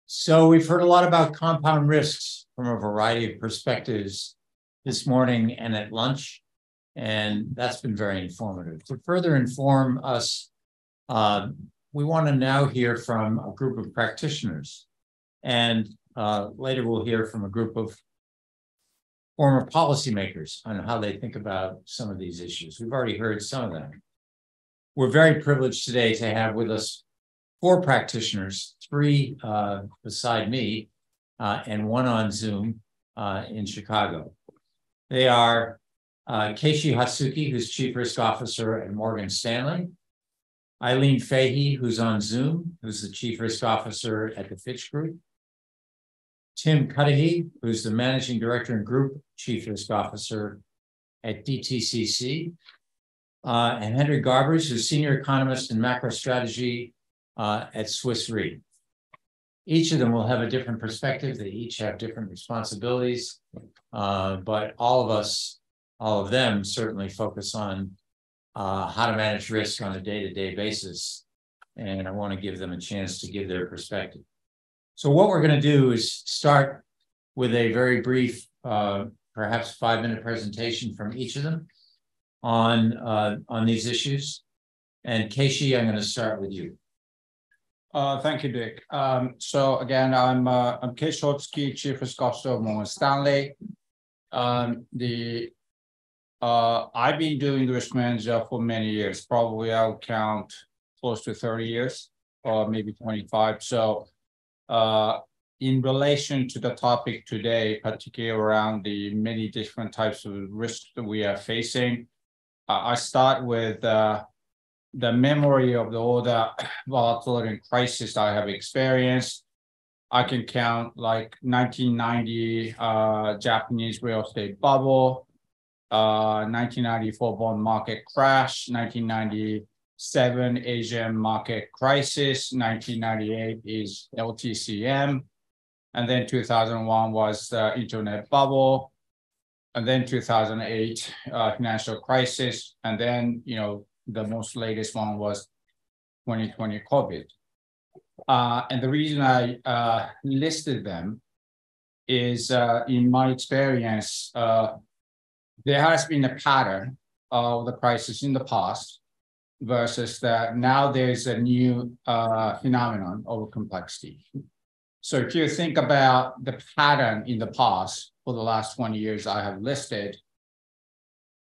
So we've heard a lot about compound risks from a variety of perspectives this morning and at lunch, and that's been very informative. To further inform us, we want to now hear from a group of practitioners, and later we'll hear from a group of former policymakers on how they think about some of these issues. We've already heard some of them. We're very privileged today to have with us 4 practitioners, 3 beside me, and 1 on Zoom in Chicago. They are Keishi Hatsuki, who's Chief Risk Officer at Morgan Stanley, Eileen Fahey, who's on Zoom, who's the Chief Risk Officer at the Fitch Group, Tim Cudahy, who's the Managing Director and Group Chief Risk Officer at DTCC, and Henry Garbers, who's Senior Economist in Macro Strategy at Swiss Re. Each of them will have a different perspective. They each have different responsibilities, but all of them certainly focus on how to manage risk on a day-to-day basis. And I want to give them a chance to give their perspective. So what we're going to do is start with a very brief, perhaps 5-minute presentation from each of them on these issues. And Keishi, I'm going to start with you. Thank you, Dick. So again, I'm Keishi Hatsuki, Chief Risk Officer of Morgan Stanley. I've been doing risk management for many years. Probably I'll count close to 30 years, or maybe 25. So in relation to the topic today, particularly around the many different types of risks that we are facing, I start with the memory of all the volatility and crisis I have experienced. I can count like 1990 Japanese real estate bubble, 1994 bond market crash, 1997 Asian market crisis, 1998 is LTCM, and then 2001 was the internet bubble, and then 2008 financial crisis, and then the most latest one was 2020 COVID. And the reason I listed them is in my experience, there has been a pattern of the crisis in the past versus now there's a new phenomenon of complexity. So if you think about the pattern in the past for the last 20 years I have listed,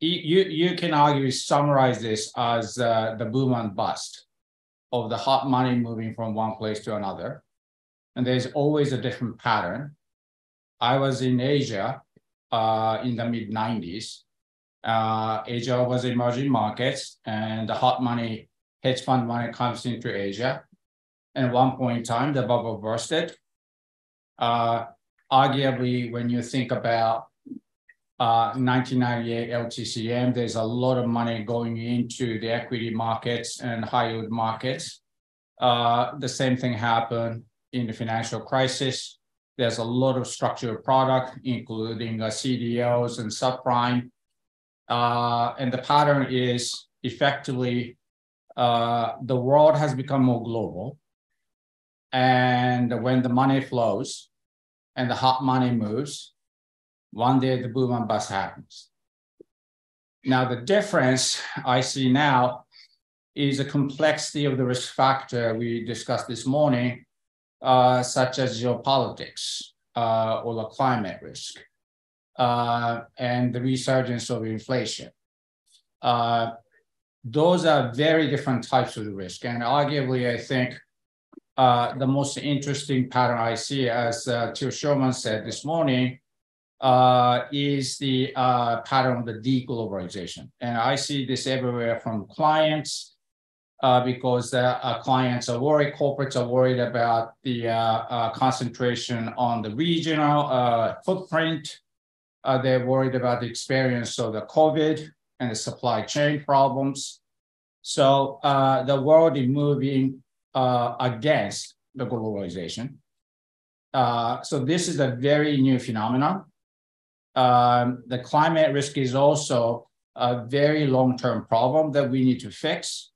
you can argue summarize this as the boom and bust of the hot money moving from one place to another. And there's always a different pattern. I was in Asia in the mid-90s. Asia was emerging markets, and the hot money, hedge fund money comes into Asia. And at one point in time, the bubble bursted. Arguably, when you think about 1998 LTCM, there's a lot of money going into the equity markets and high yield markets. The same thing happened in the financial crisis. There's a lot of structured product, including CDOs and subprime. And the pattern is effectively the world has become more global. And when the money flows and the hot money moves, one day the boom and bust happens. Now, the difference I see now is the complexity of the risk factor we discussed this morning, such as geopolitics or the climate risk and the resurgence of inflation. Those are very different types of the risk. And arguably, I think the most interesting pattern I see, as Till Sherman said this morning, is the pattern of the deglobalization. And I see this everywhere from clients because clients are worried, corporates are worried about the concentration on the regional footprint. They're worried about the experience of the COVID and the supply chain problems. So the world is moving against the globalization. So this is a very new phenomenon. The climate risk is also a very long-term problem that we need to fix.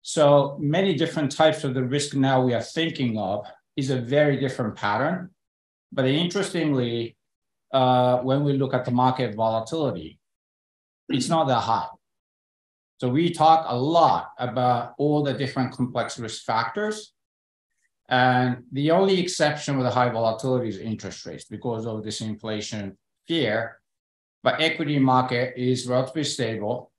So many different types of the risk now we are thinking of is a very different pattern. But interestingly, when we look at the market volatility, it's not that high. So we talk a lot about all the different complex risk factors. And the only exception with the high volatility is interest rates because of this inflation fear. But equity market is relatively stable.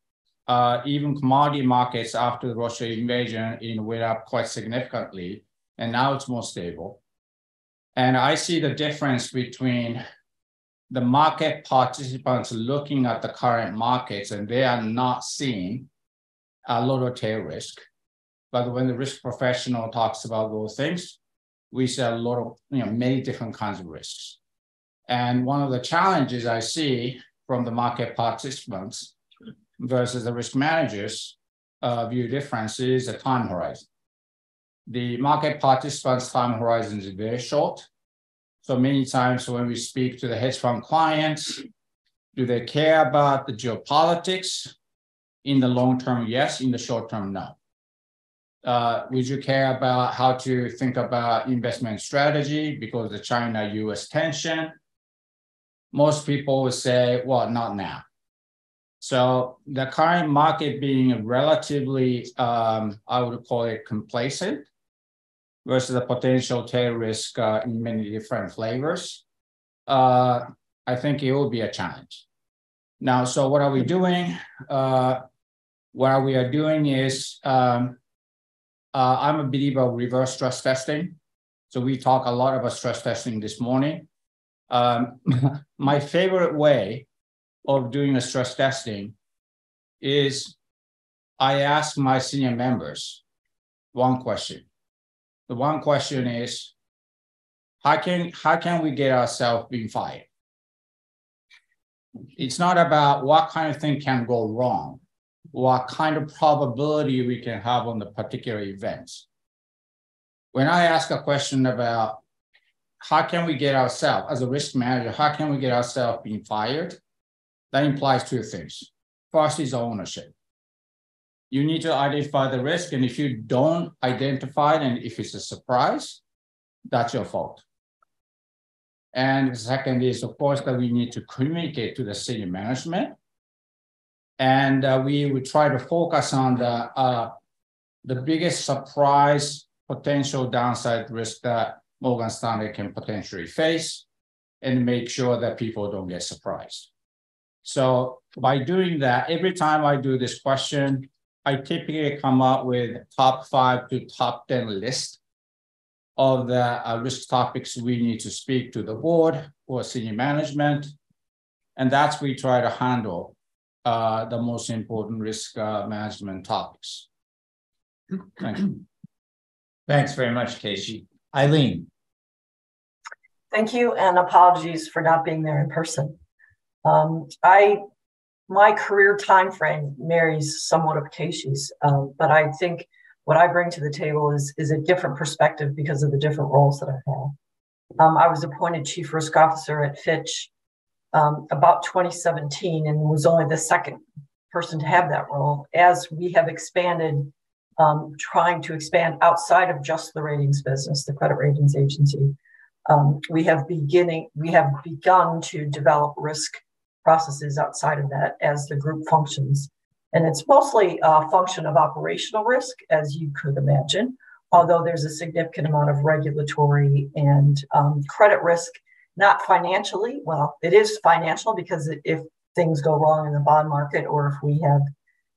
Even commodity markets after the Russia invasion went up quite significantly, and now it's more stable. And I see the difference between the market participants looking at the current markets, and they are not seeing a lot of tail risk. But when the risk professional talks about those things, we see a lot of, many different kinds of risks. And one of the challenges I see from the market participants versus the risk managers view difference is the time horizon. The market participants' time horizon is very short. So many times when we speak to the hedge fund clients, do they care about the geopolitics? In the long term, yes. In the short term, no. Would you care about how to think about investment strategy because of the China-US tension? Most people would say, well, not now. So the current market being relatively, I would call it complacent versus the potential tail risk in many different flavors, I think it will be a challenge. Now, so what are we doing? What we are doing is, I'm a believer of reverse stress testing. So we talk a lot about stress testing this morning. My favorite way of doing a stress testing is I ask my senior members one question. The one question is, how can we get ourselves being fired? It's not about what kind of thing can go wrong, what kind of probability we can have on the particular events. When I ask a question about how can we get ourselves, as a risk manager, how can we get ourselves being fired? That implies two things. First is ownership. You need to identify the risk, and if you don't identify it, and if it's a surprise, that's your fault. And the second is, of course, that we need to communicate to the senior management, and we would try to focus on the biggest surprise potential downside risk that Morgan Stanley can potentially face, and make sure that people don't get surprised. So by doing that, every time I do this question, I typically come up with top 5 to top 10 list of the risk topics we need to speak to the board or senior management. And that's we try to handle the most important risk management topics. Thank you. Thanks very much, Casey. Eileen. Thank you, and apologies for not being there in person. My career time frame marries somewhat of Casey's, but I think what I bring to the table is a different perspective because of the different roles that I've had. I was appointed Chief Risk Officer at Fitch about 2017 and was only the second person to have that role. As we have expanded, trying to expand outside of just the ratings business, the credit ratings agency, we have begun to develop risk processes outside of that as the group functions. And it's mostly a function of operational risk, as you could imagine, although there's a significant amount of regulatory and credit risk, not financially. Well, it is financial because if things go wrong in the bond market or if we have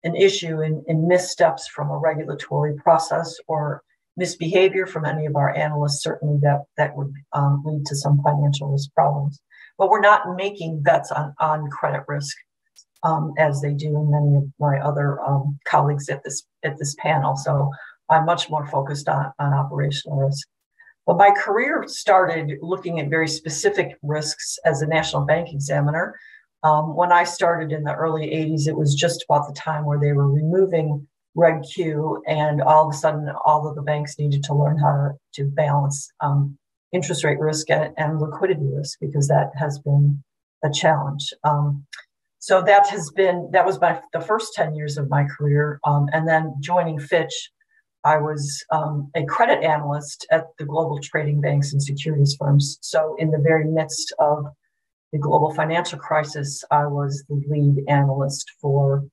an issue in missteps from a regulatory process or misbehavior from any of our analysts, certainly that would lead to some financial risk problems. But we're not making bets on credit risk as they do in many of my other colleagues at this panel. So I'm much more focused on operational risk. But my career started looking at very specific risks as a national bank examiner. When I started in the early 80s, it was just about the time where they were removing Reg Q, and all of a sudden, all of the banks needed to learn how to balance interest rate risk and liquidity risk, because that has been a challenge. So that was the first 10 years of my career. And then joining Fitch, I was a credit analyst at the global trading banks and securities firms. So in the very midst of the global financial crisis, I was the lead analyst for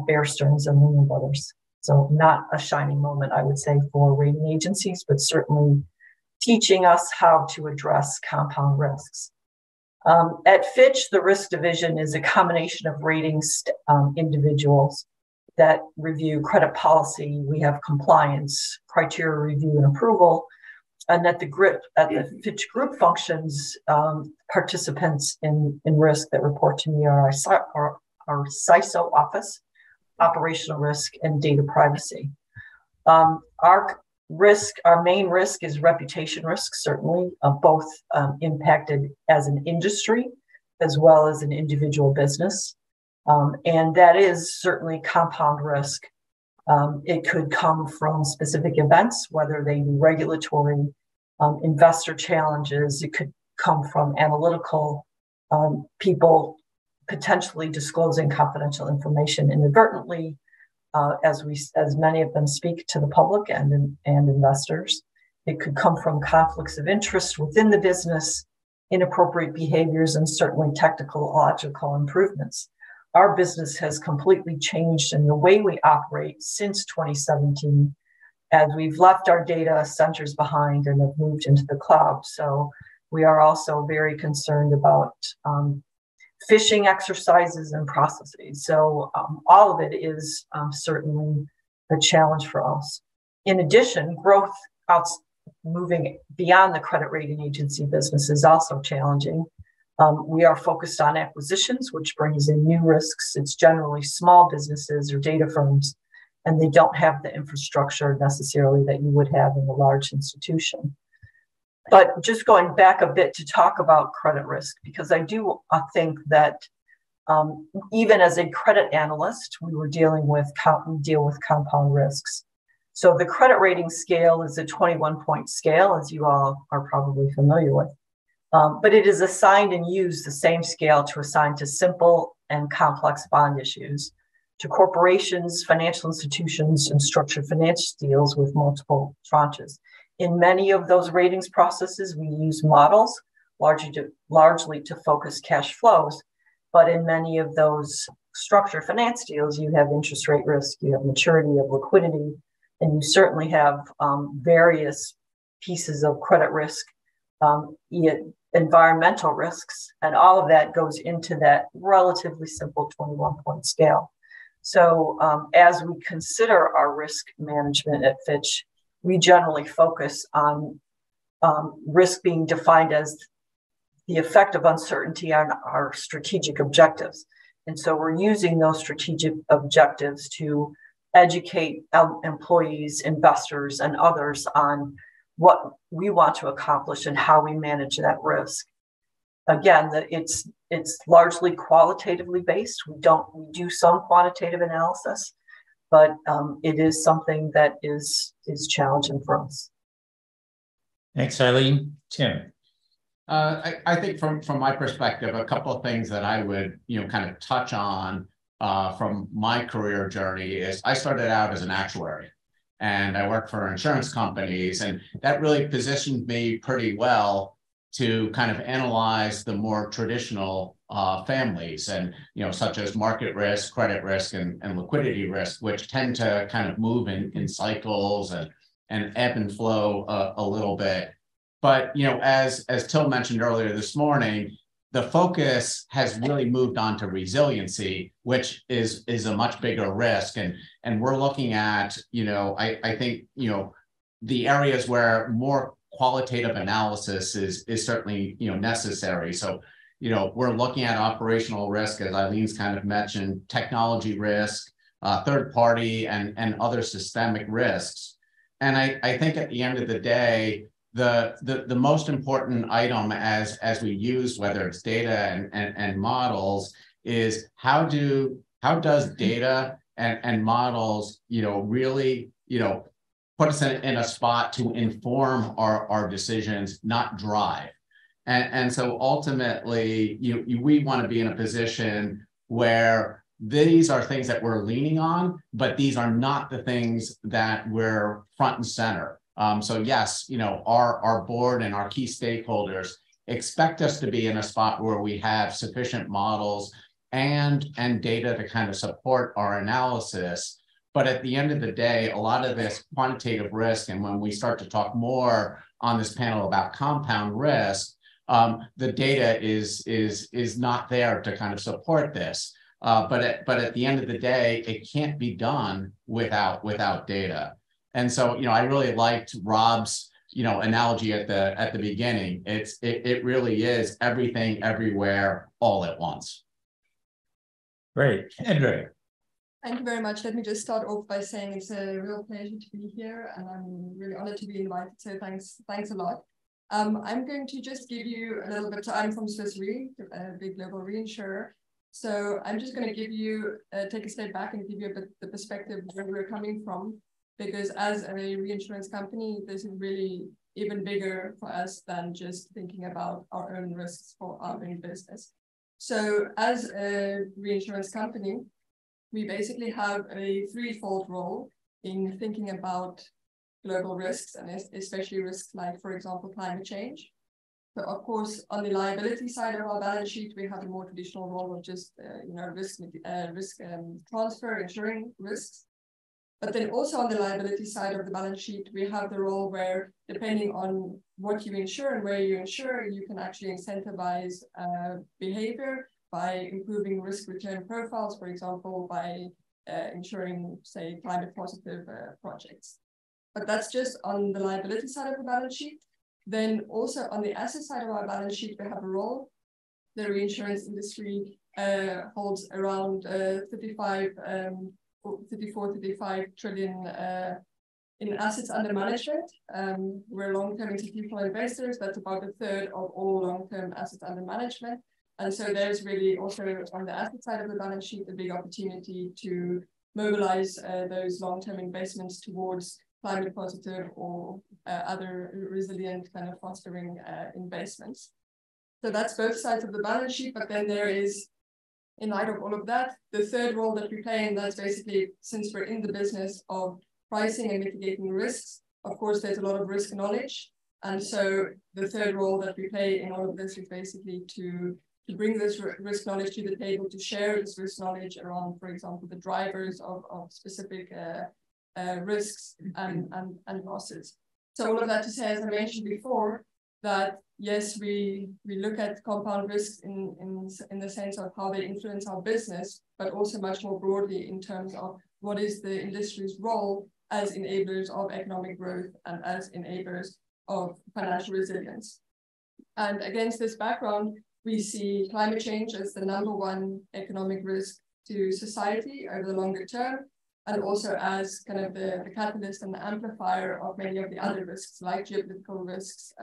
Bear Stearns and Lehman Brothers. So not a shining moment, I would say, for rating agencies, but certainly teaching us how to address compound risks. At Fitch, the risk division is a combination of ratings individuals that review credit policy. We have compliance, criteria review and approval, and at the Fitch group functions, participants in risk that report to me are our CISO office, operational risk, and data privacy. Our main risk is reputation risk, certainly, both impacted as an industry as well as an individual business. And that is certainly compound risk. It could come from specific events, whether they be regulatory, investor challenges. It could come from analytical people potentially disclosing confidential information inadvertently, as many of them speak to the public and investors. It could come from conflicts of interest within the business, inappropriate behaviors, and certainly technological improvements. Our business has completely changed in the way we operate since 2017, as we've left our data centers behind and have moved into the cloud. So we are also very concerned about phishing exercises and processes. So all of it is certainly a challenge for us. In addition, growth moving beyond the credit rating agency business is also challenging. We are focused on acquisitions, which brings in new risks. It's generally small businesses or data firms, and they don't have the infrastructure necessarily that you would have in a large institution. But just going back a bit to talk about credit risk, because I do think that even as a credit analyst, we deal with compound risks. So the credit rating scale is a 21-point scale, as you all are probably familiar with. But it is assigned and used the same scale to assign to simple and complex bond issues, to corporations, financial institutions, and structured finance deals with multiple tranches. In many of those ratings processes, we use models largely to focus cash flows. But in many of those structured finance deals, you have interest rate risk, you have maturity of liquidity, and you certainly have various pieces of credit risk, environmental risks, and all of that goes into that relatively simple 21-point scale. So as we consider our risk management at Fitch, we generally focus on risk being defined as the effect of uncertainty on our strategic objectives. And so we're using those strategic objectives to educate employees, investors, and others on what we want to accomplish and how we manage that risk. Again, it's largely qualitatively based. We do some quantitative analysis, but it is something that is challenging for us. Thanks, Eileen. Tim. I think from my perspective, a couple of things that I would kind of touch on from my career journey is I started out as an actuary, and I worked for insurance companies, and that really positioned me pretty well to kind of analyze the more traditional families, and such as market risk, credit risk, and liquidity risk, which tend to kind of move in cycles and ebb and flow a little bit. But as Till mentioned earlier this morning, the focus has really moved on to resiliency, which is a much bigger risk, and we're looking at I think the areas where more qualitative analysis is certainly necessary. So we're looking at operational risk, as Eileen's kind of mentioned, technology risk, third party, and other systemic risks. And I think at the end of the day, the most important item as we use, whether it's data and models, is how does data and models really put us in a spot to inform our decisions, not drive. And so ultimately we want to be in a position where these are things that we're leaning on, but these are not the things that we're front and center. So yes, our board and our key stakeholders expect us to be in a spot where we have sufficient models and data to kind of support our analysis. But at the end of the day, a lot of this quantitative risk, and when we start to talk more on this panel about compound risk, the data is not there to kind of support this. But at the end of the day, it can't be done without data. And so, I really liked Rob's, analogy at the beginning. It really is everything, everywhere, all at once. Great, Andrea. Thank you very much. Let me just start off by saying it's a real pleasure to be here, and I'm really honored to be invited. So thanks a lot. I'm going to just give you a little bit. I'm from Swiss Re, a big global reinsurer. So I'm just going to give you take a step back and give you a bit the perspective where we're coming from, because as a reinsurance company, this is really even bigger for us than just thinking about our own risks for our own business. So as a reinsurance company, we basically have a threefold role in thinking about global risks, and especially risks like, for example, climate change. So of course, on the liability side of our balance sheet, we have a more traditional role of just risk transfer, insuring risks. But then also on the liability side of the balance sheet, we have the role where, depending on what you insure and where you insure, you can actually incentivize behavior by improving risk return profiles, for example, by insuring, say, climate positive projects. But that's just on the liability side of the balance sheet. Then also on the asset side of our balance sheet, we have a role. The reinsurance industry holds around 34, 35 trillion in assets under management. We're long-term institutional investors. That's about a third of all long-term assets under management. And so there's really also on the asset side of the balance sheet, a big opportunity to mobilize those long-term investments towards climate positive or other resilient kind of fostering investments. So that's both sides of the balance sheet, but then there is, in light of all of that, the third role that we play, and that's basically, since we're in the business of pricing and mitigating risks, of course, there's a lot of risk knowledge. And so the third role that we play in all of this is basically to bring this risk knowledge to the table, to share this risk knowledge around, for example, the drivers of specific risks and losses. So all of that to say, as I mentioned before, that yes, we look at compound risks in the sense of how they influence our business, but also much more broadly in terms of what is the industry's role as enablers of economic growth and as enablers of financial resilience. And against this background, we see climate change as the #1 economic risk to society over the longer term, and also as kind of the catalyst and the amplifier of many of the other risks, like geopolitical risks,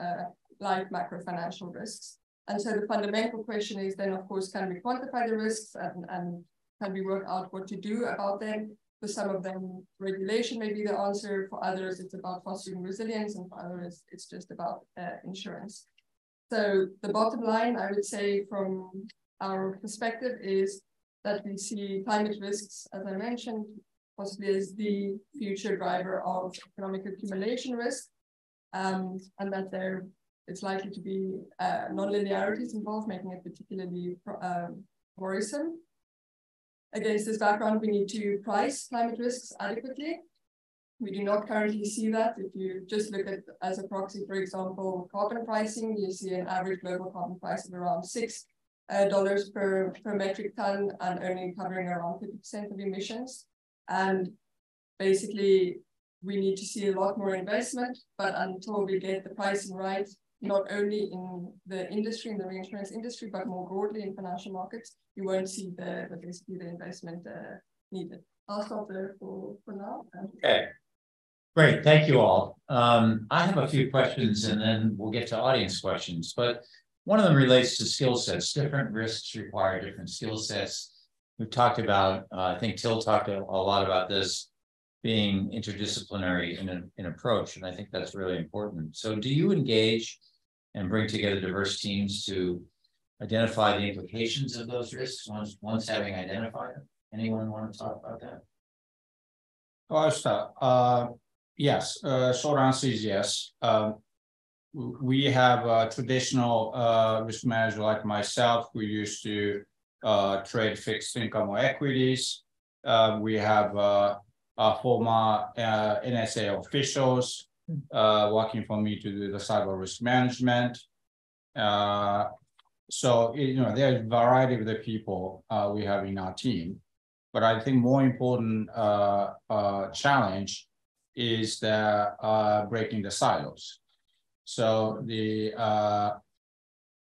like macro-financial risks. And so the fundamental question is then, of course, can we quantify the risks and can we work out what to do about them? For some of them, regulation may be the answer. For others, it's about fostering resilience, and for others, it's just about insurance. So the bottom line, I would say, from our perspective is that we see climate risks, as I mentioned, possibly as the future driver of economic accumulation risk, and that it's likely to be non-linearities involved, making it particularly worrisome. Against this background, we need to price climate risks adequately. We do not currently see that. If you just look at, as a proxy, for example, carbon pricing, you see an average global carbon price of around $6 per metric ton and only covering around 50% of emissions. And basically, we need to see a lot more investment, but until we get the pricing right, not only in the industry, in the reinsurance industry, but more broadly in financial markets, you won't see basically the investment needed. I'll stop there for now. Okay, great, thank you all. I have a few questions and then we'll get to audience questions, but one of them relates to skill sets. Different risks require different skill sets. We've talked about, I think Till talked a lot about this, being interdisciplinary in approach, and I think that's really important. So do you engage and bring together diverse teams to identify the implications of those risks once having identified them? Anyone want to talk about that? Oh, I'll start. Yes, short answer is yes. We have a traditional risk manager like myself who used to trade fixed income or equities. We have former NSA officials working for me to do the cyber risk management. So, there's a variety of the people we have in our team. But I think more important challenge is the breaking the silos. So the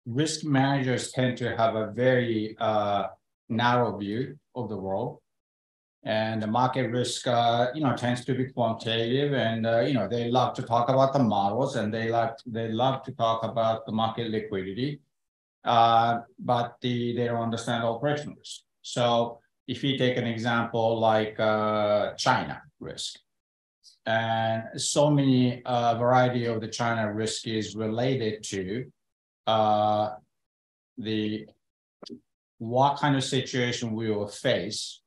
risk managers tend to have a very narrow view of the world, and the market risk, tends to be quantitative, and they love to talk about the models, and they love to talk about the market liquidity, but they don't understand operational risk. So if you take an example like China risk, and so many variety of the China risk is related to what kind of situation we will face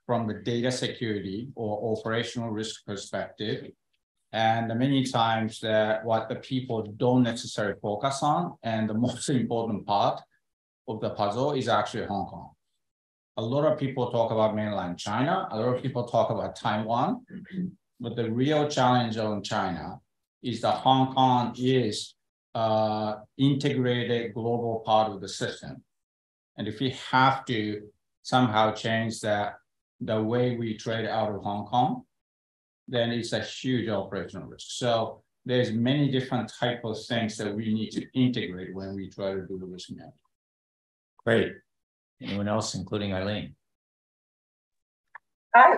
from the data security or operational risk perspective. And many times that what the people don't necessarily focus on, and the most important part of the puzzle is actually Hong Kong. A lot of people talk about mainland China, a lot of people talk about Taiwan, but the real challenge on China is that Hong Kong is integrated global part of the system. And if we have to somehow change the way we trade out of Hong Kong, then it's a huge operational risk. So there's many different type of things that we need to integrate when we try to do the risk management. Great. Anyone else, including Eileen? I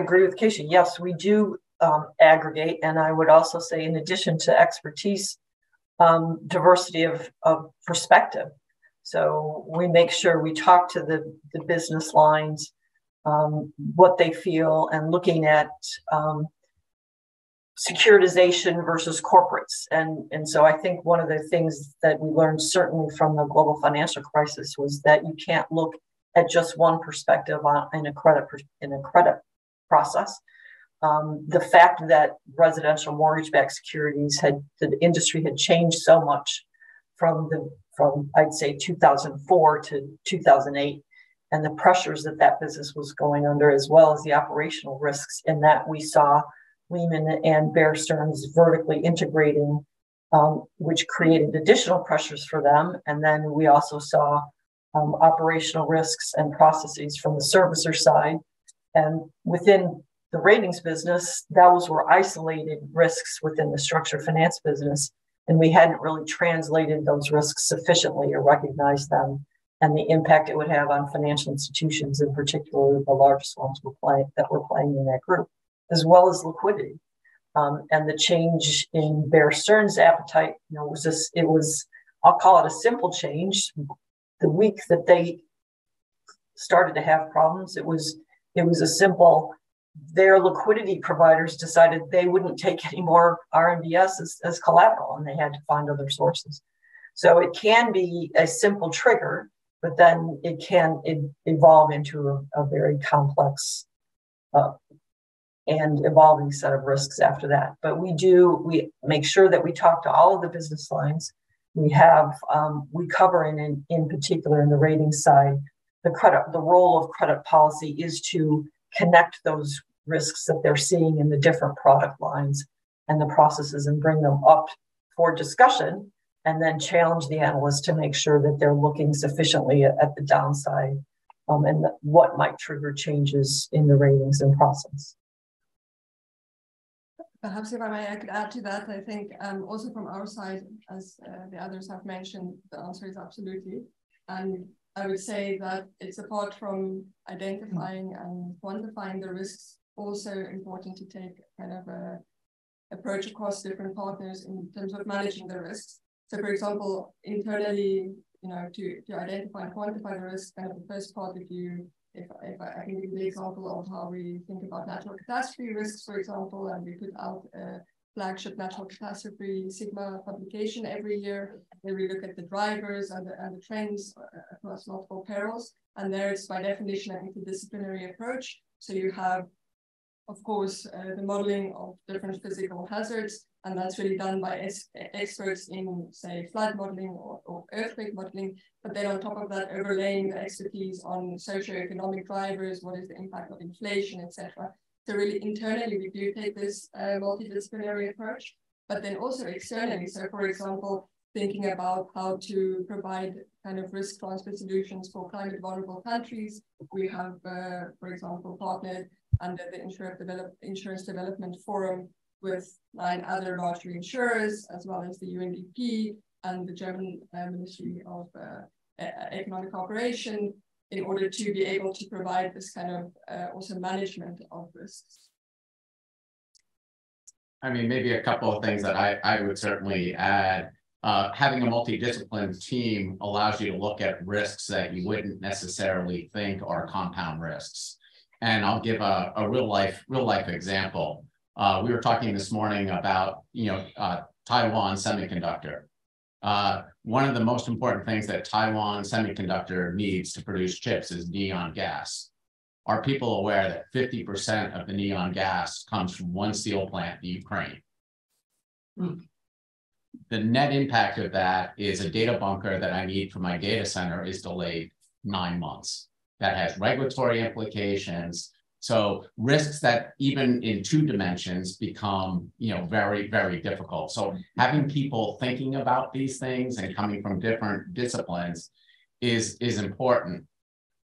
agree with Keisha. Yes, we do aggregate. And I would also say, in addition to expertise, diversity of perspective. So we make sure we talk to the business lines, what they feel, and looking at securitization versus corporates. And so I think one of the things that we learned certainly from the global financial crisis was that you can't look at just one perspective in a credit process. The fact that residential mortgage-backed securities the industry had changed so much from I'd say 2004 to 2008, and the pressures that business was going under, as well as the operational risks, in that we saw Lehman and Bear Stearns vertically integrating, which created additional pressures for them. And then we also saw operational risks and processes from the servicer side. And within the ratings business, those were isolated risks within the structured finance business. And we hadn't really translated those risks sufficiently or recognized them and the impact it would have on financial institutions, in particular the largest ones that were playing in that group, as well as liquidity. And the change in Bear Stearns' appetite, I'll call it a simple change. The week that they started to have problems, it was a simple, their liquidity providers decided they wouldn't take any more RMBS as collateral, and they had to find other sources. So it can be a simple trigger, but then it can evolve into a very complex and evolving set of risks after that. But we make sure that we talk to all of the business lines. We cover in particular in the ratings side, the role of credit policy is to connect those risks that they're seeing in the different product lines and the processes and bring them up for discussion, and then challenge the analysts to make sure that they're looking sufficiently at the downside and what might trigger changes in the ratings and process. Perhaps if I may, I could add to that. I think also from our side, as the others have mentioned, the answer is absolutely. And I would say that it's apart from identifying and quantifying the risks, also important to take kind of a approach across different partners in terms of managing the risks. So for example, internally, to identify and quantify the risks, kind of the first part, if I can give the example of how we think about natural catastrophe risks, for example, and we put out flagship natural catastrophe Sigma publication every year, where we look at the drivers and the trends across multiple perils. And there it's by definition an interdisciplinary approach. So you have, of course, the modeling of different physical hazards, and that's really done by experts in, say, flood modeling or earthquake modeling. But then on top of that, overlaying the expertise on socioeconomic drivers, what is the impact of inflation, etc. So really internally, we do take this multidisciplinary approach, but then also externally. So for example, thinking about how to provide kind of risk transfer solutions for climate vulnerable countries. We have, for example, partnered under the Insurance Development Forum with 9 other large reinsurers, as well as the UNDP and the German Ministry of Economic Cooperation, in order to be able to provide this kind of also management of risks. I mean, maybe a couple of things that I would certainly add. Having a multidisciplinary team allows you to look at risks that you wouldn't necessarily think are compound risks. And I'll give a real life example. We were talking this morning about Taiwan Semiconductor. One of the most important things that Taiwan Semiconductor needs to produce chips is neon gas. Are people aware that 50% of the neon gas comes from one steel plant in Ukraine? The net impact of that is a data bunker that I need for my data center is delayed 9 months. That has regulatory implications. So risks that even in 2 dimensions become, very, very difficult. So having people thinking about these things and coming from different disciplines is important.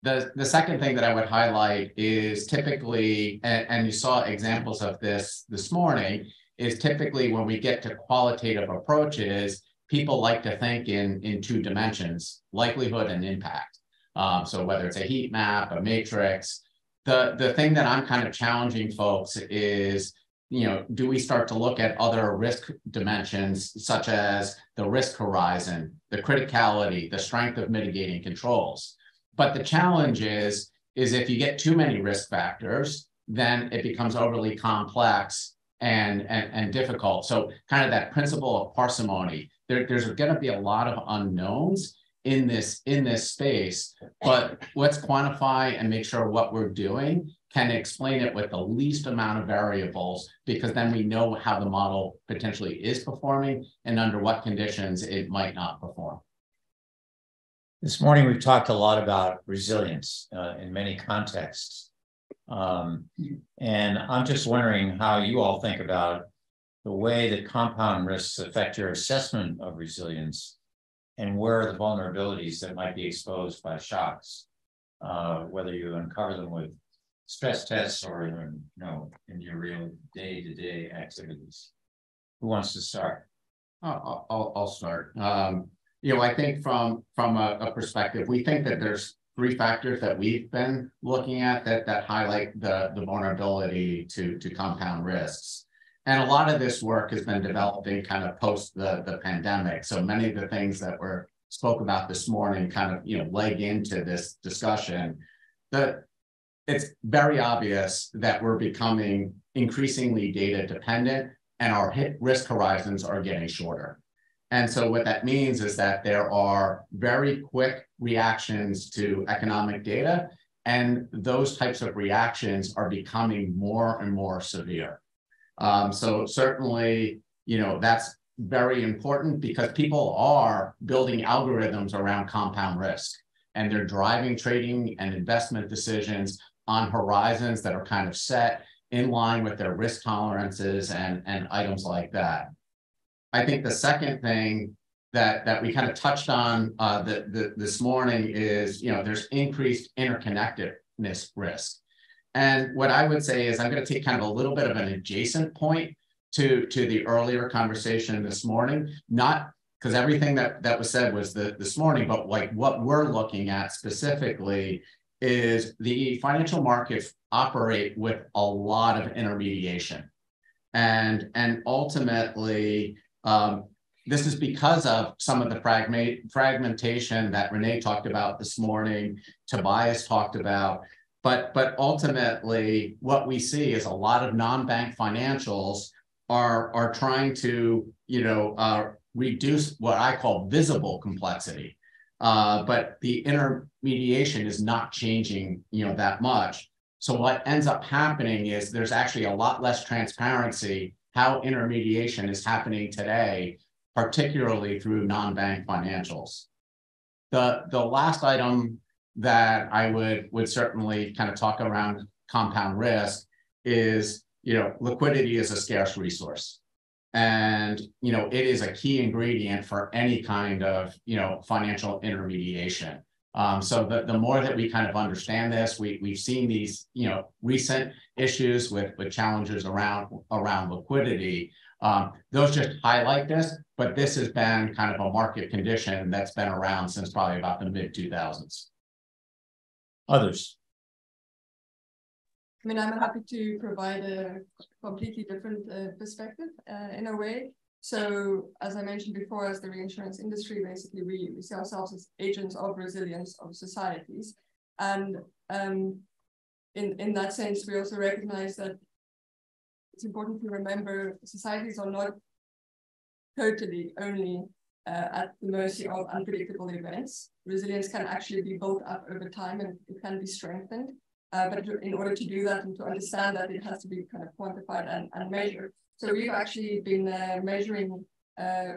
The second thing that I would highlight is typically, and you saw examples of this morning, is typically when we get to qualitative approaches, people like to think in 2 dimensions, likelihood and impact. So whether it's a heat map, a matrix, the thing that I'm kind of challenging folks is, do we start to look at other risk dimensions, such as the risk horizon, the criticality, the strength of mitigating controls? But the challenge is if you get too many risk factors, then it becomes overly complex and difficult. So kind of that principle of parsimony, there's going to be a lot of unknowns in this space, but let's quantify and make sure what we're doing can explain it with the least amount of variables, because then we know how the model potentially is performing and under what conditions it might not perform. This morning, we've talked a lot about resilience in many contexts. And I'm just wondering how you all think about the way that compound risks affect your assessment of resilience and where are the vulnerabilities that might be exposed by shocks, whether you uncover them with stress tests or in your real day-to-day activities. Who wants to start? I'll start. I think from a perspective, we think that there's 3 factors that we've been looking at that highlight the vulnerability to compound risks. And a lot of this work has been developing kind of post the pandemic. So many of the things that were spoke about this morning kind of, leg into this discussion. It's very obvious that we're becoming increasingly data dependent and our risk horizons are getting shorter. And so what that means is that there are very quick reactions to economic data, and those types of reactions are becoming more and more severe. So certainly, that's very important because people are building algorithms around compound risk, and they're driving trading and investment decisions on horizons that are kind of set in line with their risk tolerances and items like that. I think the second thing that we kind of touched on this morning is, there's increased interconnectedness risk. And what I would say is I'm going to take kind of a little bit of an adjacent point to the earlier conversation this morning, not because everything that was said was this morning, but like what we're looking at specifically is the financial markets operate with a lot of intermediation. And ultimately, this is because of some of the fragmentation that Renee talked about this morning, Tobias talked about, but ultimately what we see is a lot of non-bank financials are trying to, reduce what I call visible complexity. But the intermediation is not changing, that much. So what ends up happening is there's actually a lot less transparency how intermediation is happening today, particularly through non-bank financials. The last item that I would certainly kind of talk around compound risk is, liquidity is a scarce resource. And, it is a key ingredient for any kind of, financial intermediation. So the more that we kind of understand this, we've seen these, recent issues with challenges around liquidity. Those just highlight this, but this has been kind of a market condition that's been around since probably about the mid-2000s. Others? I mean, I'm happy to provide a completely different perspective in a way. So as I mentioned before, as the reinsurance industry, basically we see ourselves as agents of resilience of societies. And in that sense, we also recognize that it's important to remember societies are not totally only at the mercy of unpredictable events. Resilience can actually be built up over time and it can be strengthened. But in order to do that and to understand that, it has to be kind of quantified and measured. So we've actually been measuring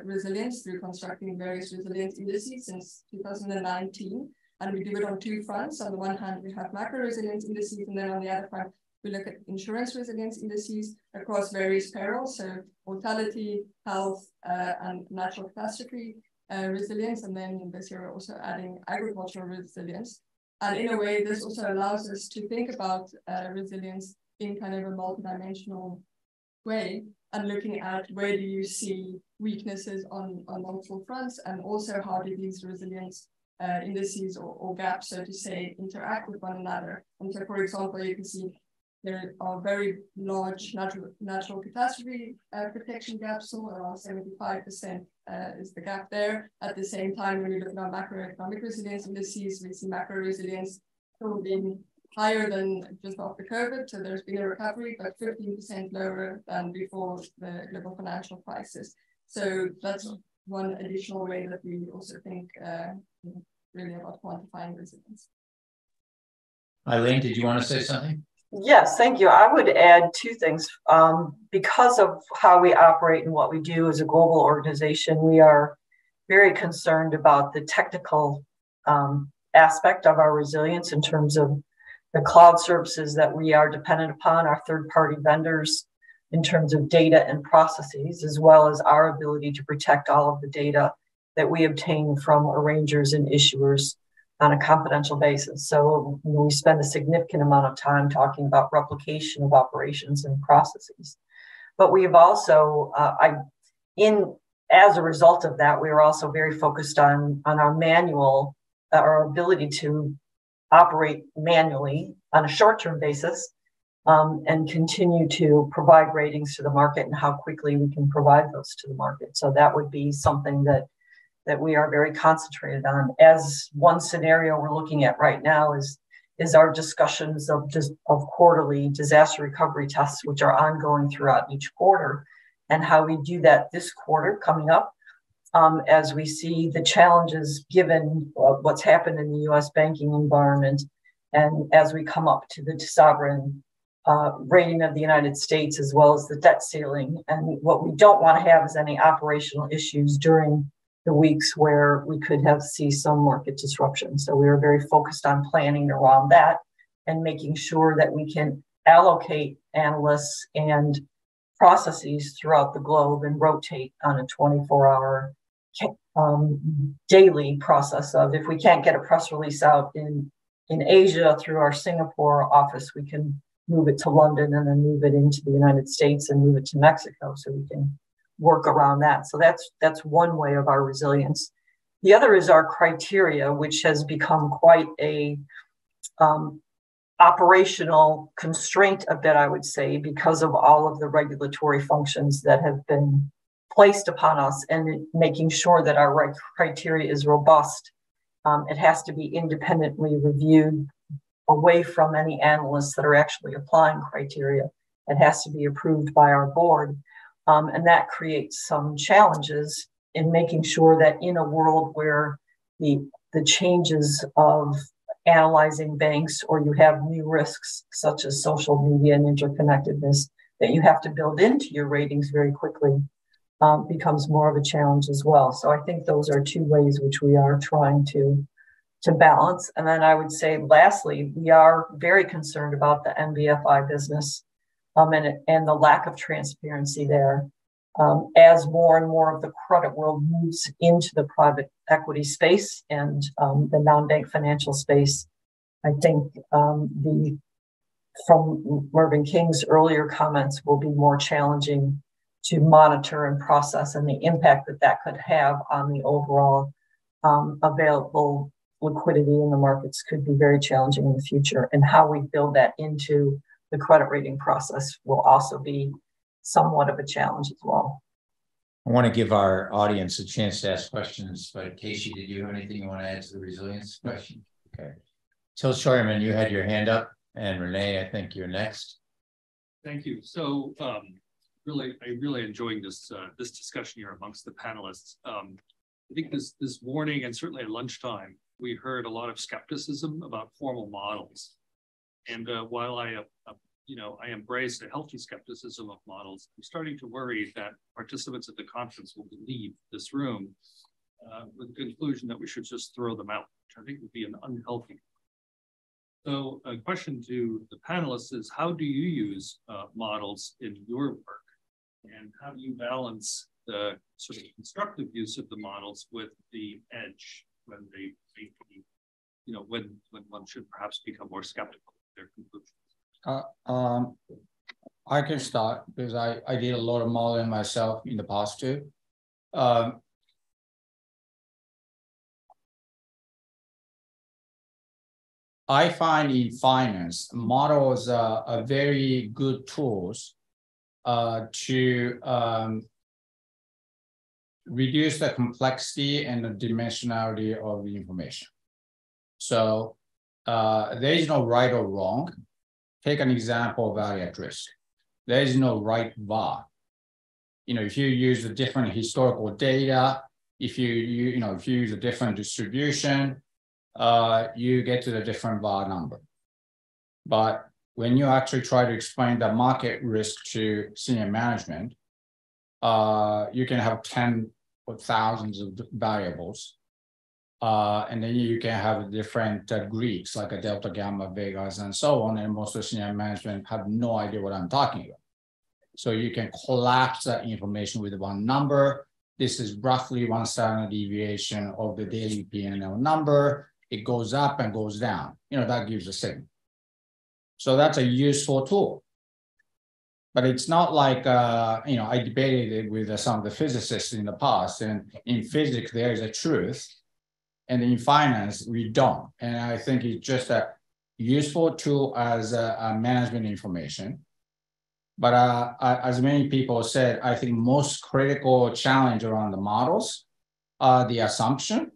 resilience through constructing various resilience indices since 2019. And we do it on two fronts. On the one hand, we have macro resilience indices, and then on the other front, we look at insurance resilience indices across various perils, so mortality, health, and natural catastrophe resilience. And then this year, we're also adding agricultural resilience. And in a way, this also allows us to think about resilience in kind of a multidimensional way and looking at where do you see weaknesses on multiple fronts, and also how do these resilience indices or gaps, so to say, interact with one another. And so, for example, you can see there are very large natural catastrophe protection gaps, so around 75% is the gap there. At the same time, when we look at our macroeconomic resilience indices, we see macro resilience still being higher than just after COVID. So there's been a recovery, but 15% lower than before the global financial crisis. So that's one additional way that we also think really about quantifying resilience. Eileen, did you want to say something? Yes, thank you. I would add two things. Because of how we operate and what we do as a global organization, we are very concerned about the technical aspect of our resilience in terms of the cloud services that we are dependent upon, our third-party vendors, in terms of data and processes, as well as our ability to protect all of the data that we obtain from arrangers and issuers on a confidential basis. So we spend a significant amount of time talking about replication of operations and processes. But we have also, as a result of that, we are also very focused on our ability to operate manually on a short-term basis and continue to provide ratings to the market and how quickly we can provide those to the market. So that would be something that we are very concentrated on. As one scenario we're looking at right now is our discussions of quarterly disaster recovery tests, which are ongoing throughout each quarter, and how we do that this quarter coming up, as we see the challenges given what's happened in the U.S. banking environment, and as we come up to the sovereign rating of the United States, as well as the debt ceiling. And what we don't want to have is any operational issues during the weeks where we could see some market disruption. So we are very focused on planning around that and making sure that we can allocate analysts and processes throughout the globe and rotate on a 24-hour daily process of, if we can't get a press release out in Asia through our Singapore office, we can move it to London and then move it into the United States and move it to Mexico, so we can work around that. So that's one way of our resilience. The other is our criteria, which has become quite a operational constraint a bit, I would say, because of all of the regulatory functions that have been placed upon us, and making sure that our criteria is robust. It has to be independently reviewed away from any analysts that are actually applying criteria. It has to be approved by our board. And that creates some challenges in making sure that in a world where the changes of analyzing banks, or you have new risks such as social media and interconnectedness that you have to build into your ratings very quickly, becomes more of a challenge as well. So I think those are two ways which we are trying to balance. And then I would say, lastly, we are very concerned about the NBFI business and the lack of transparency there. As more and more of the credit world moves into the private equity space and the non-bank financial space, I think from Mervyn King's earlier comments, will be more challenging to monitor and process, and the impact that could have on the overall available liquidity in the markets could be very challenging in the future. And how we build that into the credit rating process will also be somewhat of a challenge as well. I want to give our audience a chance to ask questions, but Casey, did you have anything you want to add to the resilience question? Okay. Till Scheuerman, you had your hand up, and Renee, I think you're next. Thank you. So I'm really enjoying this this discussion here amongst the panelists. I think this morning, and certainly at lunchtime, we heard a lot of skepticism about formal models. And while I embrace a healthy skepticism of models, I'm starting to worry that participants at the conference will leave this room with the conclusion that we should just throw them out, which I think would be an unhealthy. So a question to the panelists is, how do you use models in your work? And how do you balance the sort of constructive use of the models with the edge when they make when one should perhaps become more skeptical of their conclusions? I can start because I did a lot of modeling myself in the past too. I find in finance, models are very good tools to reduce the complexity and the dimensionality of the information. So there is no right or wrong. Take an example of value at risk. There is no right VAR. If you use a different historical data, if you use a different distribution, you get to the different VAR number. But when you actually try to explain the market risk to senior management, you can have 10 or thousands of variables. And then you can have different Greeks like a delta, gamma, vegas, and so on. And most of the senior management have no idea what I'm talking about. So you can collapse that information with one number. This is roughly one standard deviation of the daily P&L number. It goes up and goes down. That gives a signal. So that's a useful tool. But it's not like, I debated it with some of the physicists in the past. And in physics, there is a truth. And in finance, we don't. And I think it's just a useful tool as a management information. But as many people said, I think most critical challenge around the models are the assumption,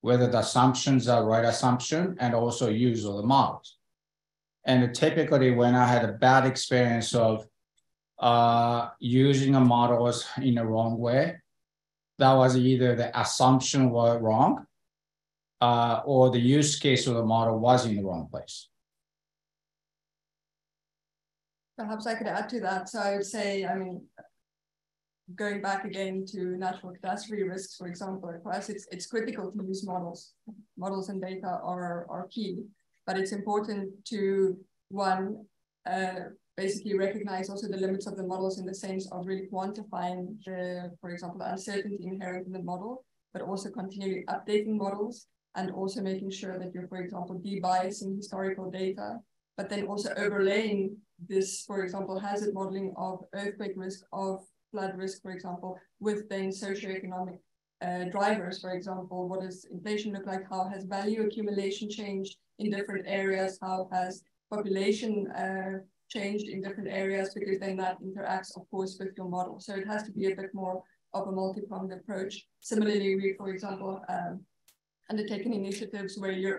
whether the assumptions are right assumption, and also use of the models. And typically when I had a bad experience of using a models in the wrong way, that was either the assumption was wrong, or the use case of the model was in the wrong place. Perhaps I could add to that. So I would say, going back again to natural catastrophe risks, for example, for us, it's critical to use models. Models and data are key, but it's important to, one, basically recognize also the limits of the models in the sense of really quantifying for example, the uncertainty inherent in the model, but also continually updating models and also making sure that you're, for example, debiasing historical data, but then also overlaying this, for example, hazard modeling of earthquake risk, of flood risk, for example, with then socioeconomic drivers, for example, what does inflation look like? How has value accumulation changed in different areas? How has population changed in different areas? Because then that interacts, of course, with your model. So it has to be a bit more of a multi-pronged approach. Similarly, we, for example, undertaken initiatives where you're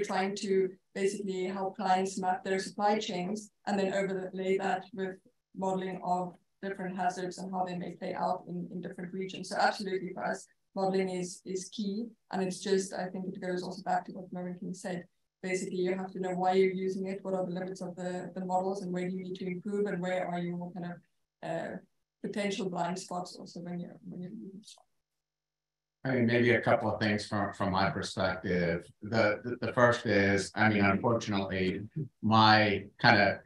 trying to basically help clients map their supply chains and then overlay that with modeling of different hazards and how they may play out in different regions. So absolutely for us, modeling is key. And it's just, I think it goes also back to what Marinkin said. Basically, you have to know why you're using it, what are the limits of the models, and where do you need to improve, and where are your kind of potential blind spots also when you're using it. I mean, maybe a couple of things from my perspective. The first is, I mean, unfortunately, my kind of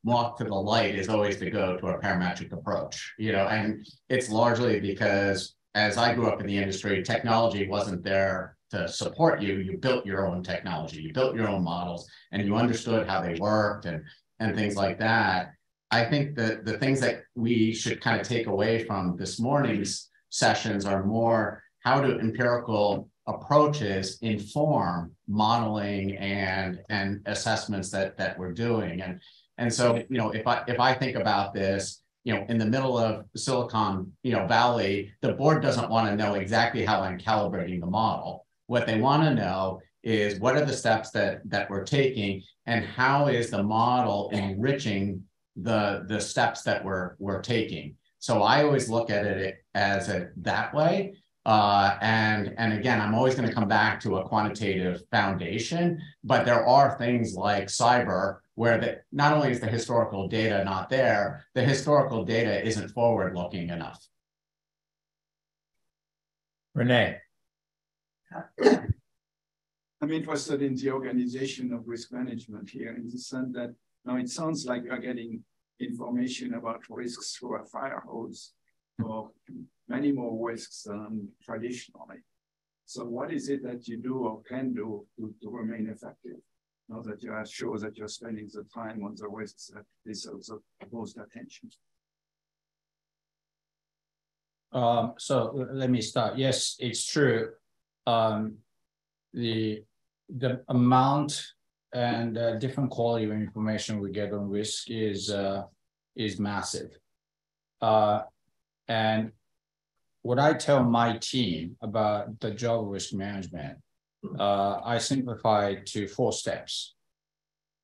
walk to the light is always to go to a parametric approach, and it's largely because as I grew up in the industry, technology wasn't there to support you. You built your own technology, you built your own models, and you understood how they worked and things like that. I think that the things that we should kind of take away from this morning's sessions are more how do empirical approaches inform modeling and assessments that we're doing. And so, if I think about this, in the middle of Silicon, Valley, the board doesn't want to know exactly how I'm calibrating the model. What they want to know is what are the steps that we're taking and how is the model enriching the steps that we're taking. So I always look at it as that way. And again, I'm always going to come back to a quantitative foundation, but there are things like cyber where not only is the historical data not there, the historical data isn't forward-looking enough. Renee. I'm interested in the organization of risk management here in the sense that now it sounds like you're getting information about risks through a fire hose or many more risks than traditionally. So what is it that you do or can do to remain effective? Now that you are sure that you're spending the time on the risks that deserve the most attention. So let me start. Yes, it's true. The amount and different quality of information we get on risk is massive. And what I tell my team about the job of risk management, I simplify it to 4 steps.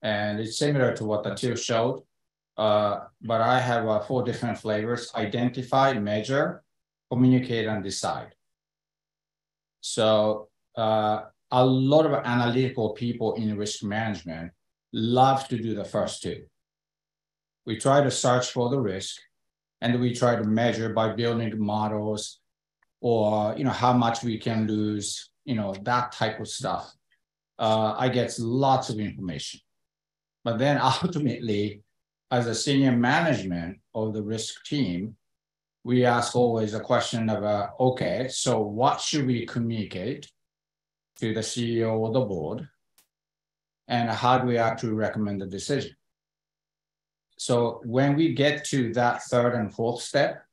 And it's similar to what Atil showed, but I have 4 different flavors: identify, measure, communicate, and decide. So a lot of analytical people in risk management love to do the first 2. We try to search for the risk, and we try to measure by building models or, how much we can lose, that type of stuff. I get lots of information. But then ultimately, as a senior management of the risk team, we ask always a question of, okay, so what should we communicate to the CEO or the board? And how do we actually recommend the decision? So when we get to that 3rd and 4th step,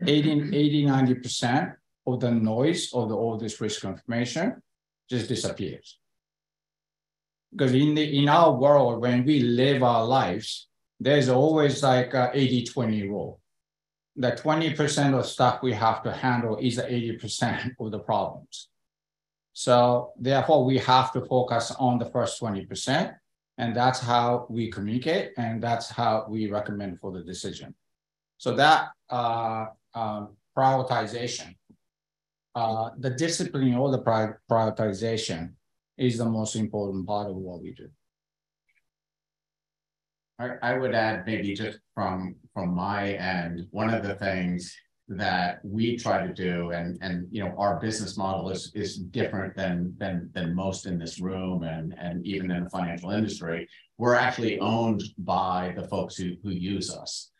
90% of the noise of all this risk information just disappears. Because in our world, when we live our lives, there's always like a 80-20 rule. The 20% of stuff we have to handle is 80% of the problems. So therefore, we have to focus on the first 20%, and that's how we communicate, and that's how we recommend for the decision. So that prioritization, the discipline or the prioritization is the most important part of what we do. I would add maybe just from my end, one of the things that we try to do, and our business model is different than most in this room and even in the financial industry. We're actually owned by the folks who use us.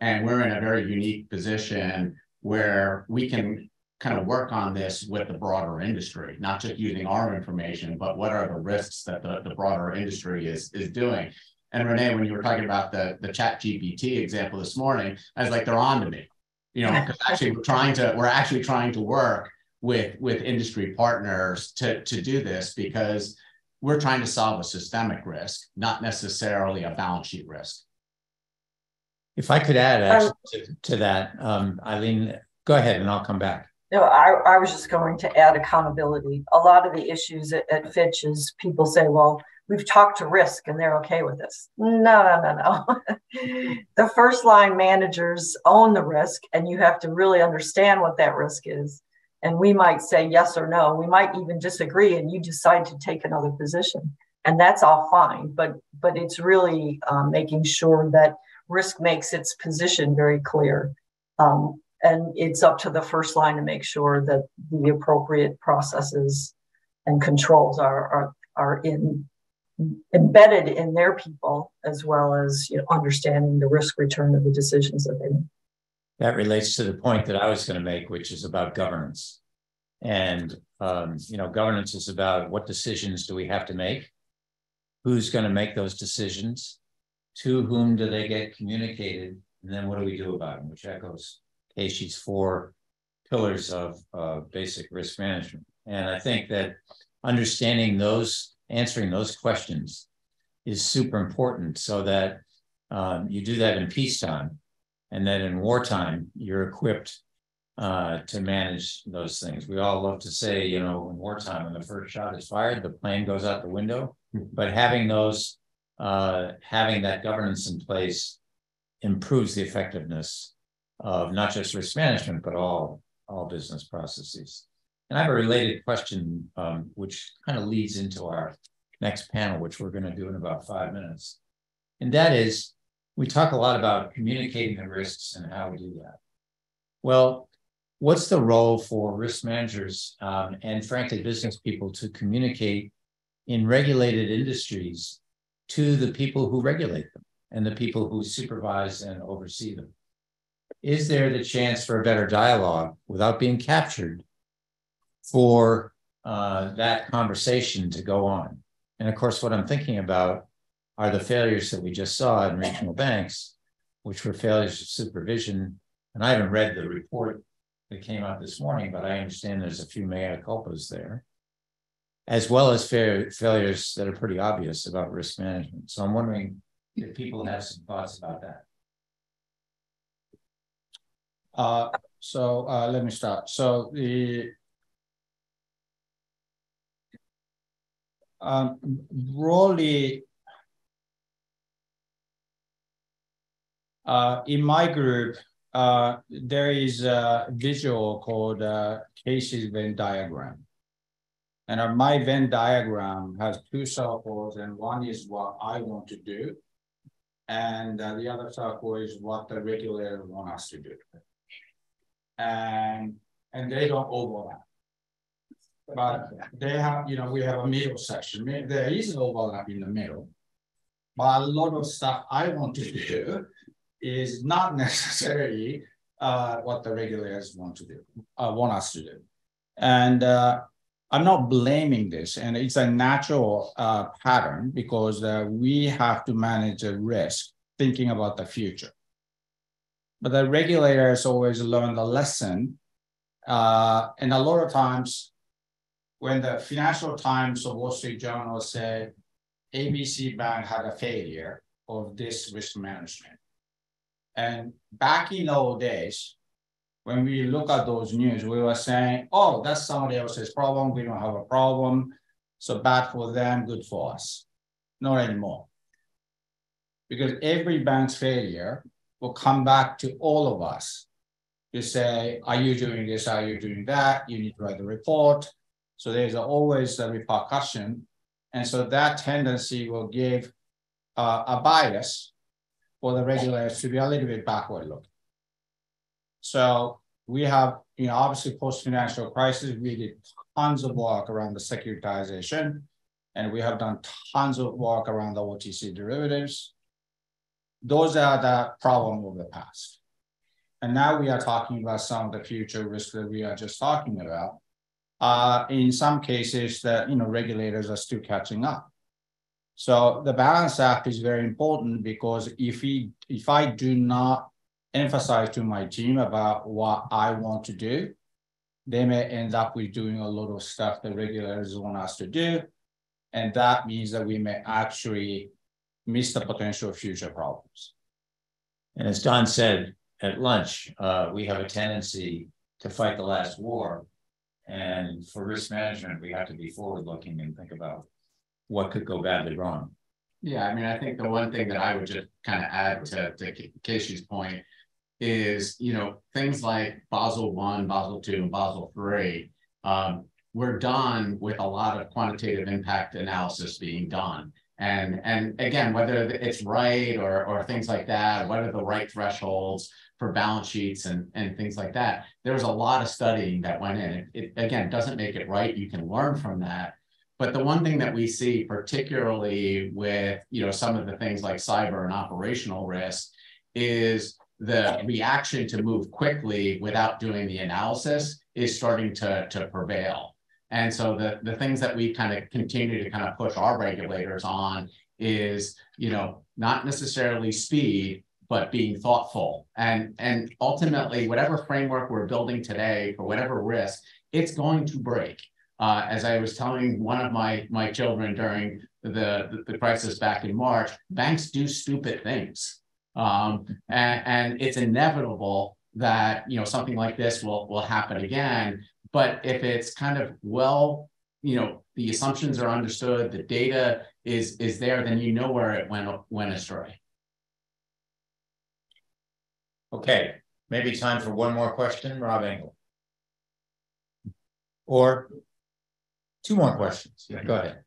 And we're in a very unique position where we can kind of work on this with the broader industry, not just using our information, but what are the risks that the broader industry is doing. And Renee, when you were talking about the ChatGPT example this morning, I was like, they're on to me, because actually we're actually trying to work with industry partners to do this, because we're trying to solve a systemic risk, not necessarily a balance sheet risk. If I could add actually to that, Eileen, go ahead and I'll come back. No, I was just going to add accountability. A lot of the issues at Fitch is people say, well, we've talked to risk and they're okay with this. No. The first line managers own the risk, and you have to really understand what that risk is. And we might say yes or no. We might even disagree, and you decide to take another position, and that's all fine. But it's really making sure that risk makes its position very clear. And it's up to the first line to make sure that the appropriate processes and controls are embedded in their people, as well as understanding the risk return of the decisions that they make. That relates to the point that I was going to make, which is about governance. And governance is about what decisions do we have to make, who's going to make those decisions, to whom do they get communicated, and then what do we do about them, which echoes Keishi's 4 pillars of basic risk management. And I think that understanding those, answering those questions is super important, so that you do that in peacetime, and that in wartime, you're equipped to manage those things. We all love to say, in wartime, when the first shot is fired, the plane goes out the window. But having that governance in place improves the effectiveness of not just risk management, but all business processes. And I have a related question, which kind of leads into our next panel, which we're going to do in about 5 minutes. And that is, we talk a lot about communicating the risks and how we do that. Well, what's the role for risk managers and frankly, business people to communicate in regulated industries to the people who regulate them and the people who supervise and oversee them? Is there the chance for a better dialogue without being captured for that conversation to go on? And of course, what I'm thinking about are the failures that we just saw in regional banks, which were failures of supervision. And I haven't read the report that came out this morning, but I understand there's a few mea culpas there, as well as failures that are pretty obvious about risk management. So I'm wondering if people have some thoughts about that. Let me start. So the broadly, in my group, there is a visual called Keishi's Venn diagram. And my Venn diagram has 2 circles, and one is what I want to do, and the other circle is what the regulator want us to do. And they don't overlap. But they have, we have a middle section. There is an overlap in the middle, but a lot of stuff I want to do is not necessarily what the regulators want us to do. And I'm not blaming this, and it's a natural pattern, because we have to manage a risk thinking about the future. But the regulators always learn the lesson. And a lot of times when the Financial Times or Wall Street Journal say ABC Bank had a failure of this risk management. And back in the old days, when we look at those news, we were saying, oh, that's somebody else's problem. We don't have a problem. So bad for them, good for us. Not anymore. Because every bank's failure will come back to all of us to say, are you doing this? Are you doing that? You need to write a report. So there's always a repercussion. And so that tendency will give a bias for the regulators to be a little bit backward looking. So we have, obviously post-financial crisis, we did tons of work around the securitization, and we have done tons of work around the OTC derivatives. Those are the problem of the past. And now we are talking about some of the future risks that we are just talking about. In some cases that, regulators are still catching up. So the Balance Act is very important, because if I do not emphasize to my team about what I want to do, they may end up with doing a lot of stuff the regulators want us to do. And that means that we may actually miss the potential future problems. And as Don said at lunch, we have a tendency to fight the last war. And for risk management, we have to be forward-looking and think about what could go badly wrong. Yeah, I mean, I think the one thing that I would just kind of add to Casey's point is, things like Basel I, Basel II, and Basel III, we're done with a lot of quantitative impact analysis being done. And again, whether it's right or things like that, what are the right thresholds for balance sheets and things like that, there was a lot of studying that went in. It again, doesn't make it right. You can learn from that. But the one thing that we see, particularly with some of the things like cyber and operational risk, is the reaction to move quickly without doing the analysis is starting to prevail. And so the things that we kind of continue to kind of push our regulators on is, not necessarily speed, but being thoughtful. And ultimately, whatever framework we're building today for whatever risk, it's going to break. As I was telling one of my children during the crisis back in March, banks do stupid things. And it's inevitable that something like this will happen again. But if it's kind of the assumptions are understood, the data is there, then where it went astray. Okay, maybe time for one more question, Rob Engel. Or 2 more questions. Go ahead.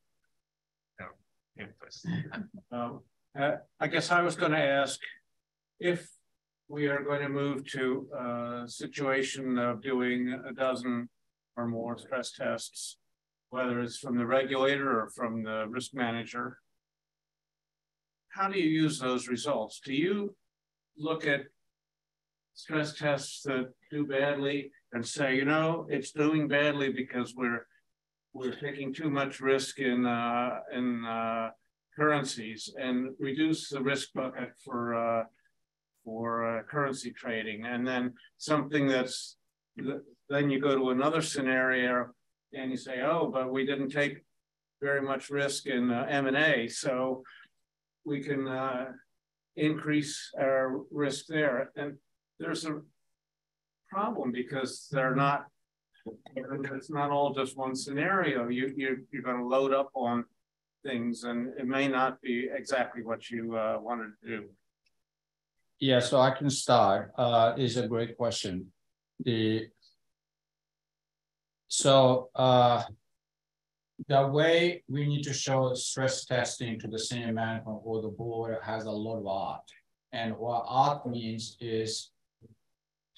I guess I was going to ask if we are going to move to a situation of doing a dozen or more stress tests, whether it's from the regulator or from the risk manager. How do you use those results? Do you look at stress tests that do badly and say, it's doing badly because we're taking too much risk in currencies, and reduce the risk bucket for currency trading? And then something then you go to another scenario and you say, oh, but we didn't take very much risk in M&A, so we can increase our risk there. And there's a problem because it's not all just one scenario. You're going to load up on things, and it may not be exactly what you wanted to do. Yeah, so I can start. It's a great question. The way we need to show stress testing to the senior management or the board has a lot of art. And what art means is,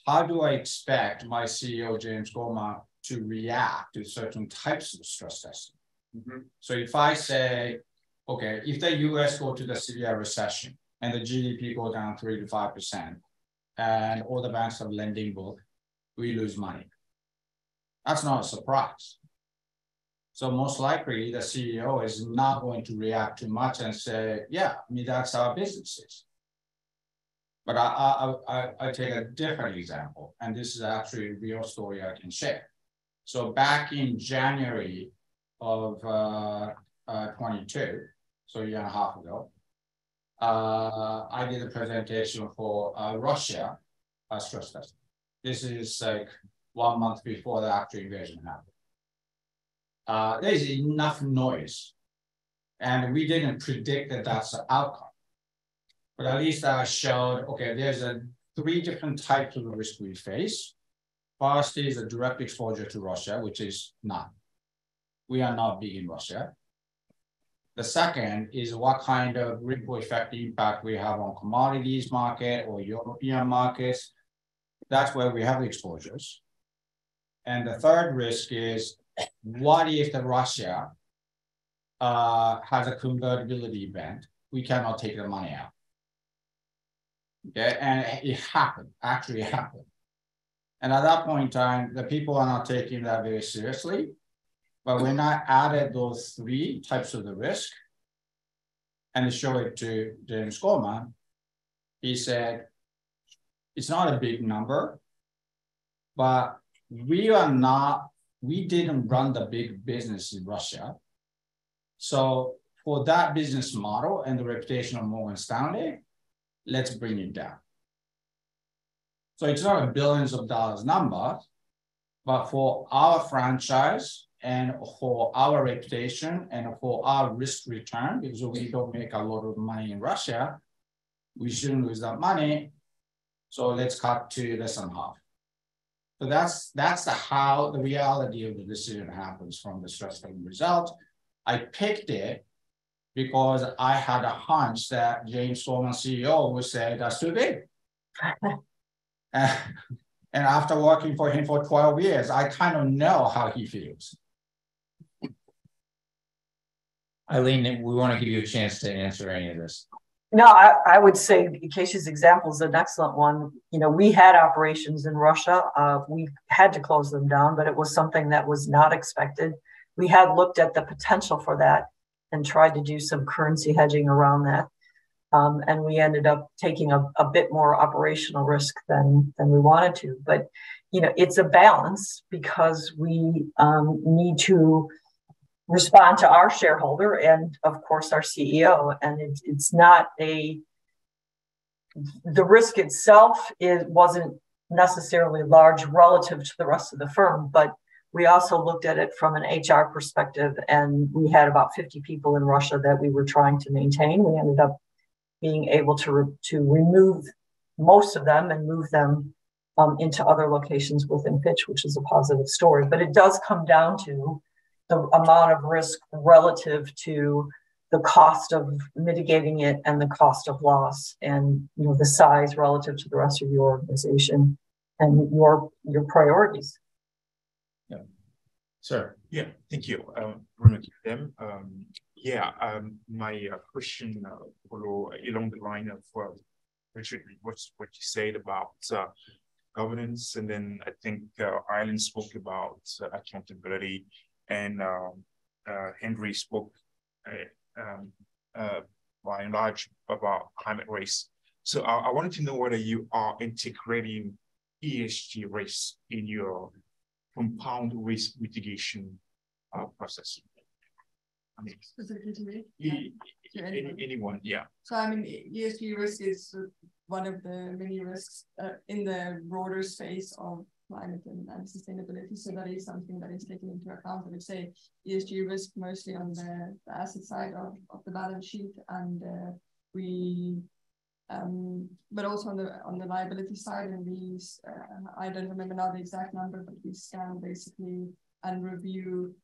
how do I expect my CEO, James Gorman, to react to certain types of stress testing? Mm-hmm. So if I say, okay, if the US go to the severe recession and the GDP go down 3 to 5%, and all the banks have lending book, we lose money. That's not a surprise. So most likely the CEO is not going to react too much and say, yeah, that's how business is. But I take a different example, and this is actually a real story I can share. So back in January of 22, so a year and a half ago, I did a presentation for Russia stress testing. This is like 1 month before the actual invasion happened. There's enough noise, and we didn't predict that that's the outcome. But at least I showed, okay, there's 3 different types of risk we face. First is a direct exposure to Russia, which is none. We are not big in Russia. The second is what kind of ripple effect impact we have on commodities market or European markets. That's where we have exposures. And the third risk is, what if the Russia has a convertibility event? We cannot take the money out. Okay, and it happened, actually happened. And at that point in time, the people are not taking that very seriously. But when I added those 3 types of the risk and show it to James Gorman, he said, it's not a big number, but we didn't run the big business in Russia. So for that business model and the reputation of Morgan Stanley, let's bring it down. So it's not a billions of dollars number, but for our franchise and for our reputation and for our risk return, because we don't make a lot of money in Russia, we shouldn't lose that money. So let's cut to less than half. So that's how the reality of the decision happens from the stress testing result. I picked it because I had a hunch that James Solomon, CEO, would say that's too big. And after working for him for 12 years, I kind of know how he feels. Eileen, we want to give you a chance to answer any of this. No, I would say Keisha's example is an excellent one. You know, we had operations in Russia. We had to close them down, but it was something that was not expected. We had looked at the potential for that and tried to do some currency hedging around that. And we ended up taking a bit more operational risk than we wanted to. But, you know, it's a balance because we need to respond to our shareholder and, of course, our CEO. And it's not the risk itself wasn't necessarily large relative to the rest of the firm, but we also looked at it from an HR perspective, and we had about 50 people in Russia that we were trying to maintain. We ended up being able to remove most of them and move them into other locations within Fitch, which is a positive story. But it does come down to the amount of risk relative to the cost of mitigating it and the cost of loss, and you know the size relative to the rest of your organization and your priorities. Yeah, sir. Yeah, thank you. My question follow along the line of Richard, what you said about governance, and then I think Eileen spoke about accountability, and Henry spoke by and large about climate risk. So I wanted to know whether you are integrating ESG risk in your compound risk mitigation process. I mean, specifically to me? Anyone, yeah. So I mean, ESG risk is one of the many risks in the broader space of climate and sustainability. So that is something that is taken into account. I would say ESG risk mostly on the asset side of the balance sheet, and but also on the liability side. And these, I don't remember now the exact number, but we scan basically and review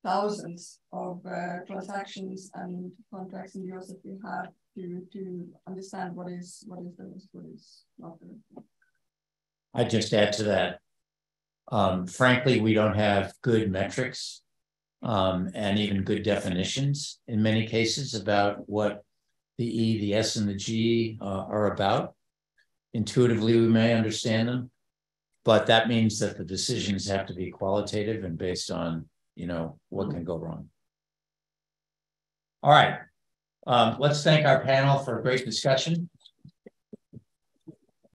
thousands of transactions and contracts and deals that we have to understand what is the risk, what is not the risk. I just add to that. Frankly, we don't have good metrics and even good definitions in many cases about what the E, the S, and the G are about. Intuitively, we may understand them, but that means that the decisions have to be qualitative and based on, you know, what can go wrong. All right. Let's thank our panel for a great discussion.